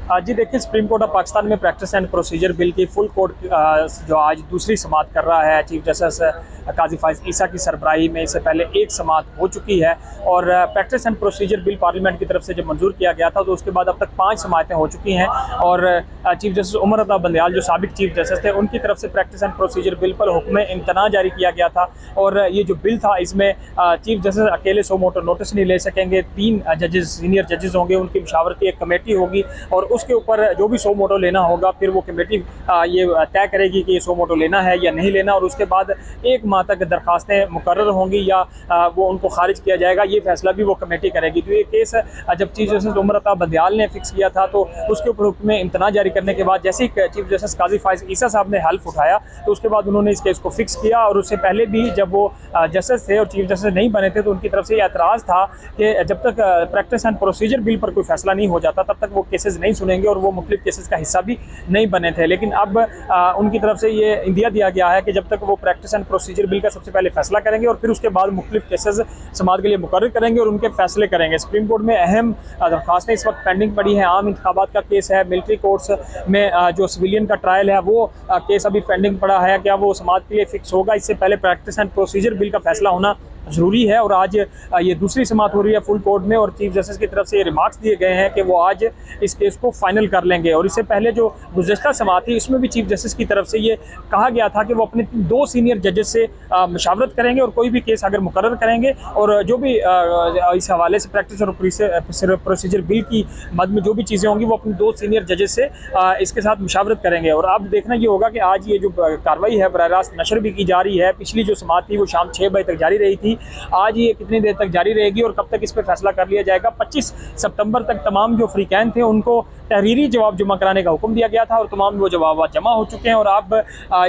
जी देखिए, supreme court of Pakistan में practice and procedure bill की फुल कोर्ट जो आज दूसरी समाअत कर रहा है, चीफ जस्टिस काजी फाइज ईसा की सरबराही में इससे पहले एक समाअत हो चुकी है। और practice and procedure bill parliament की तरफ से जब मंजूर किया गया था तो उसके बाद अब तक 5 समाअतें हो चुकी हैं। और चीफ जस्टिस उमर अता बंदयाल जो साबिक चीफ जस्टिस थे, उनकी तरफ से प्रैक्टिस एंड प्रोसीजर बिल पर हुक्म इम्तना जारी किया गया था। और ये जो बिल था, इसमें चीफ जस्टिस अकेले सो मोटो नोटिस नहीं ले सकेंगे। 3 जजेस, सीनियर जजेस होंगे, उनकी मशावरती एक कमेटी होगी और उसके ऊपर जो भी सो मोटो लेना होगा, फिर वो कमेटी ये तय करेगी कि ये सो मोटो लेना है या नहीं लेना। और उसके बाद 1 माह तक दरखास्तें मुकर्रर होंगी या वो उनको खारिज किया जाएगा, ये फैसला भी वो कमेटी करेगी। तो ये केस जब चीफ जस्टिस उमर अता बंदयाल ने फिक्स किया था तो उसके ऊपर हुक्म इम्तना जारी करने के बाद जैसे ही चीफ जस्टिस काजी फाइज ईसा साहब ने हल्फ उठाया तो उसके बाद उन्होंने इस केस को फिक्स किया। और उससे पहले भी जब वो जस्टिस थे और चीफ जस्टिस नहीं बने थे तो उनकी तरफ से ये एतराज़ था कि जब तक प्रैक्टिस एंड प्रोसीजर बिल पर कोई फैसला नहीं हो जाता तब तक वो केसेस नहीं सुनेंगे और वो मुख्तलिफ केसेस का हिस्सा भी नहीं बने थे। लेकिन अब उनकी तरफ से ये इंदिया दिया गया है कि जब तक वो प्रैक्टिस एंड प्रोसीजर बिल का सबसे पहले फैसला करेंगे और फिर उसके बाद मुख्तलिफ केसेस समाअत के लिए मुकर्रर करेंगे और उनके फैसले करेंगे। सुप्रीम कोर्ट में अहम दरखास्तें इस वक्त पेंडिंग पड़ी हैं। आम इंतखाबात का केस है, मिलिट्री कोर्ट्स में जो सिविलियन का ट्रायल है वो केस अभी पेंडिंग पड़ा है। क्या वो समाअत के लिए फिक्स होगा? इससे पहले प्रैक्टिस एंड प्रोसीजर बिल का फैसला होना ज़रूरी है। और आज ये दूसरी समाअत हो रही है फुल कोर्ट में और चीफ जस्टिस की तरफ से ये रिमार्क्स दिए गए हैं कि वो आज इस केस को फाइनल कर लेंगे। और इससे पहले जो गुज़श्ता समाअत थी उसमें भी चीफ जस्टिस की तरफ से ये कहा गया था कि वो अपने 2 सीनियर जजेस से मशावरत करेंगे और कोई भी केस अगर मुकर्रर करेंगे और जो भी इस हवाले से प्रैक्टिस और प्रोसीजर बिल की मद में जो भी चीज़ें होंगी वो अपने 2 सीनियर जजेस से इसके साथ मशावरत करेंगे। और अब देखना ये होगा कि आज ये जो कार्रवाई है बराह रास्त नशर भी की जा रही है। पिछली जो समाअत थी वो शाम 6 बजे तक जारी रही थी, आज ये कितनी देर तक जारी रहेगी और कब तक इस पर फैसला कर लिया जाएगा? 25 सितंबर तक तमाम जो फ्रीकैन थे उनको तहरीरी जवाब जमा कराने का हुक्म दिया गया था और तमाम वो जवाब जमा हो चुके हैं। और अब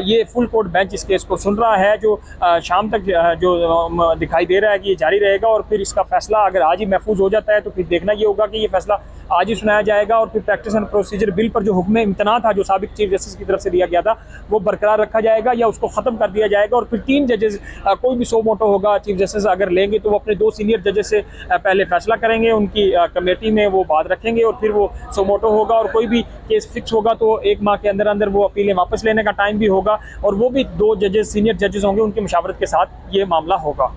ये फुल कोर्ट बेंच इस केस को सुन रहा है जो शाम तक जो दिखाई दे रहा है कि ये जारी रहेगा। और फिर इसका फैसला अगर आज ही महफूज हो जाता है तो फिर देखना ये होगा कि ये फैसला आज ही सुनाया जाएगा और फिर प्रैक्टिस एंड प्रोसीजर बिल पर जो हुक्म इम्तना था जो साबिक चीफ जस्टिस की तरफ से दिया गया था वो बरकरार रखा जाएगा या उसको ख़त्म कर दिया जाएगा। और फिर 3 जजेस कोई भी सो मोटो होगा चीफ जस्टिस अगर लेंगे तो वो अपने 2 सीनियर जजेस से पहले फैसला करेंगे, उनकी कमेटी में वो बात रखेंगे और फिर वो सो मोटो होगा। और कोई भी केस फिक्स होगा तो 1 माह के अंदर अंदर वो अपीलें वापस लेने का टाइम भी होगा और वो भी 2 जजेस सीनियर जजेस होंगे, उनकी मशावरत के साथ ये मामला होगा।